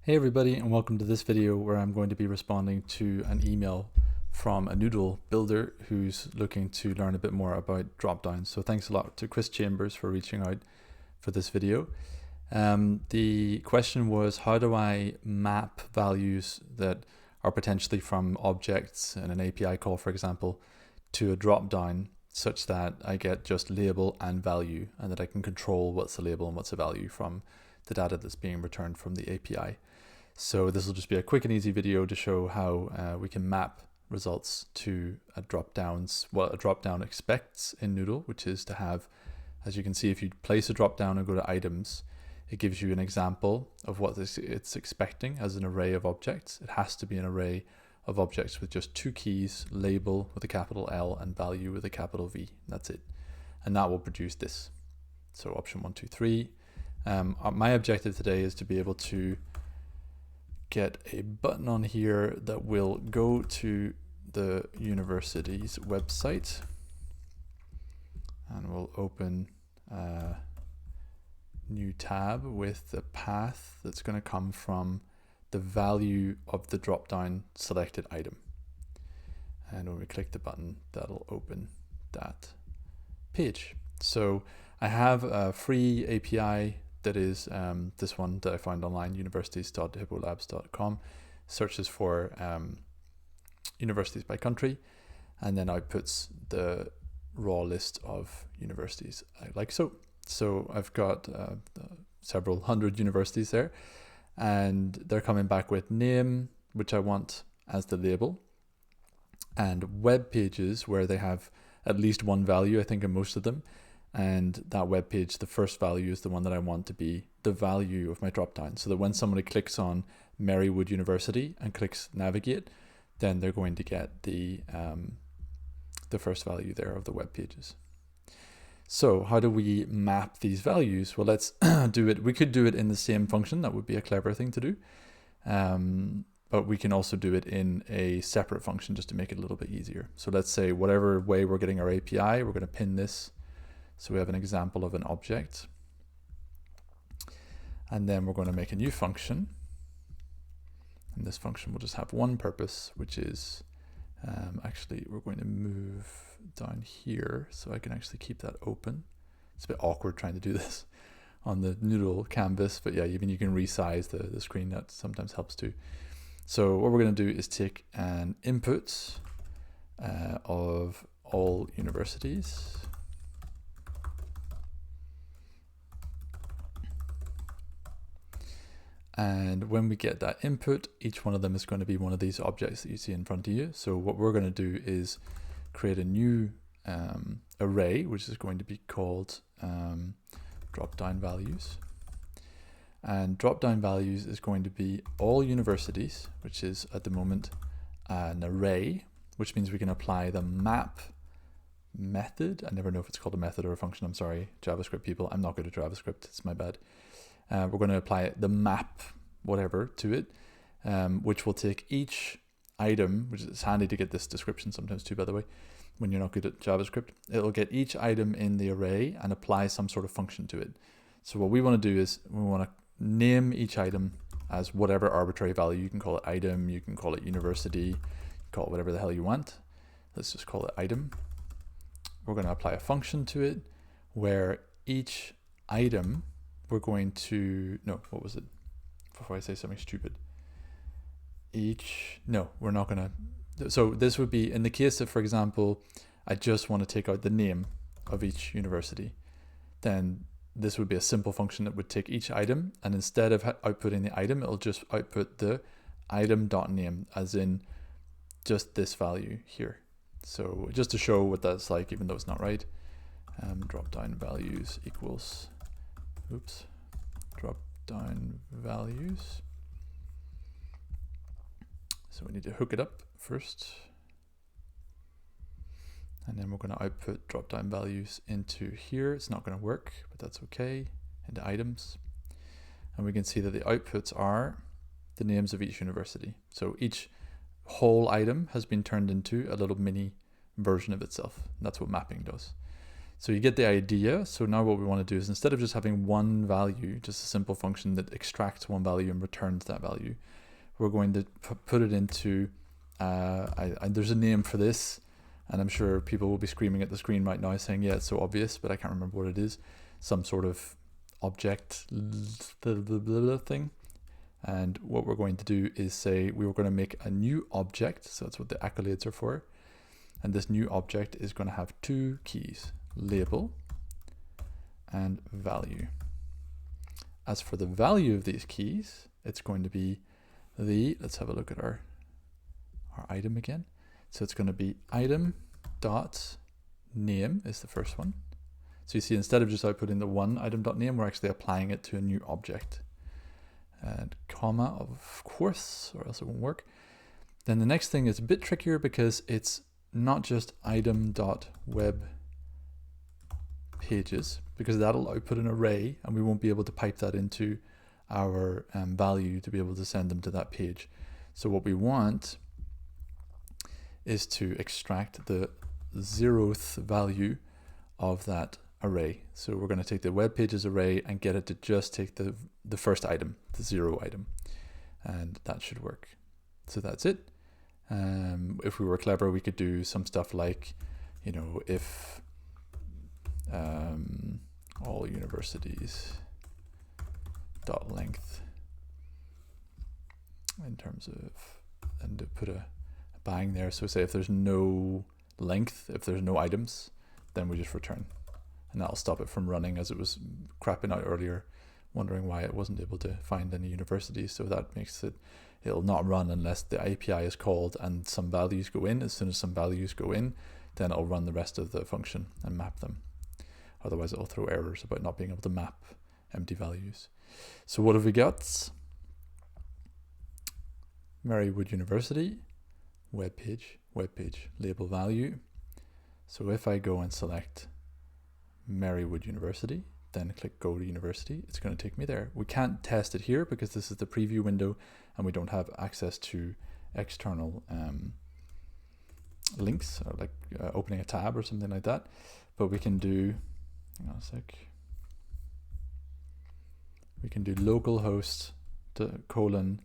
Hey everybody, and welcome to this video where I'm going to be responding to an email from a Noodle builder who's looking to learn a bit more about dropdowns. So thanks a lot to Chris Chambers for reaching out for this video. The question was, how do I map values that are potentially from objects in an API call, for example, to a dropdown such that I get just label and value, and that I can control what's a label and what's a value from the data that's being returned from the API. So this will just be a quick and easy video to show how we can map results to a what a dropdown expects in Noodle, which is to have, as you can see, if you place a dropdown and go to items, it gives you an example of what it's expecting as an array of objects. It has to be an array of objects with just two keys, label with a capital L and value with a capital V. That's it. And that will produce this. So option 1, 2, 3. My objective today is to be able to get a button on here that will go to the university's website, and we'll open a new tab with the path that's going to come from the value of the drop-down selected item. And when we click the button, that'll open that page. So I have a free API that is this one that I found online, universities.hippoliabs.com, searches for universities by country, and then outputs the raw list of universities like so. So I've got several hundred universities there, and they're coming back with name, which I want as the label, and web pages where they have at least one value, I think, in most of them. And that web page, the first value is the one that I want to be the value of my dropdown, so that when somebody clicks on Marywood University and clicks navigate, then they're going to get the first value there of the web pages. So how do we map these values? Well, let's do it. We could do it in the same function. That would be a clever thing to do. But we can also do it in a separate function just to make it a little bit easier. So let's say whatever way we're getting our API, we're going to pin this. So we have an example of an object, and then we're going to make a new function, and this function will just have one purpose, which is actually we're going to move down here so I can actually keep that open. It's a bit awkward trying to do this on the Noodle canvas, but yeah, even you can resize the screen. That sometimes helps too. So what we're going to do is take an input of all universities. And when we get that input, each one of them is going to be one of these objects that you see in front of you. So what we're going to do is create a new array, which is going to be called dropdown values. And dropdown values is going to be all universities, which is at the moment an array, which means we can apply the map method. I never know if it's called a method or a function. I'm sorry, JavaScript people. I'm not good at JavaScript. It's my bad. We're going to apply the map whatever to it, which will take each item, which is handy to get this description sometimes too, by the way, when you're not good at JavaScript. It'll get each item in the array and apply some sort of function to it. So what we want to do is we want to name each item as whatever arbitrary value. You can call it item, you can call it university, call it whatever the hell you want. Let's just call it item. We're going to apply a function to it where each item we're going to, no, what was it? Before I say something stupid. We're not going to. So this would be in the case of, for example, I just want to take out the name of each university. Then this would be a simple function that would take each item, and instead of outputting the item, it'll just output the item.name, as in just this value here. So just to show what that's like, even though it's not right, dropdown values equals drop down values. So we need to hook it up first, and then we're going to output drop down values into here. It's not going to work, but that's okay, into items. And we can see that the outputs are the names of each university. So each whole item has been turned into a little mini version of itself. That's what mapping does. So you get the idea. So now what we want to do is, instead of just having one value, just a simple function that extracts one value and returns that value, we're going to put it into, there's a name for this, and I'm sure people will be screaming at the screen right now saying, yeah, it's so obvious, but I can't remember what it is. Some sort of object thing. And what we're going to do is say we were going to make a new object. So that's what the accolades are for. And this new object is going to have two keys, label and value. As for the value of these keys, it's going to be let's have a look at our item again. So it's going to be item dot name is the first one. So you see, instead of just outputting the one item dot name, we're actually applying it to a new object. And comma, of course, or else it won't work. Then the next thing is a bit trickier because it's not just item dot web pages, because that'll output an array and we won't be able to pipe that into our value to be able to send them to that page. So what we want is to extract the 0th value of that array. So we're going to take the web pages array and get it to just take the first item, the 0 item, and that should work. So that's it. If we were clever, we could do some stuff like, you know, if all universities dot length in terms of, and to put a bang there. So say if there's no length, if there's no items, then we just return, and that'll stop it from running, as it was crapping out earlier, wondering why it wasn't able to find any universities. So that makes it'll not run unless the API is called and some values go in. As soon as some values go in, then it'll run the rest of the function and map them. Otherwise it'll throw errors about not being able to map empty values. So what have we got? Marywood University, web page, label value. So if I go and select Marywood University, then click go to university, it's going to take me there. We can't test it here because this is the preview window and we don't have access to external links, or like opening a tab or something like that. But we can do, hang on a sec, we can do localhost colon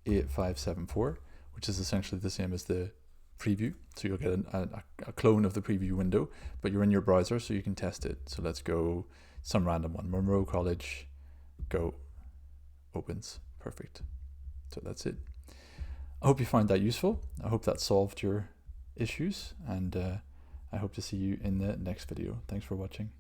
8574, which is essentially the same as the preview. So you'll get a clone of the preview window, but you're in your browser so you can test it. So let's go some random one. Monroe College, go, opens, perfect. So that's it. I hope you find that useful. I hope that solved your issues, and I hope to see you in the next video. Thanks for watching.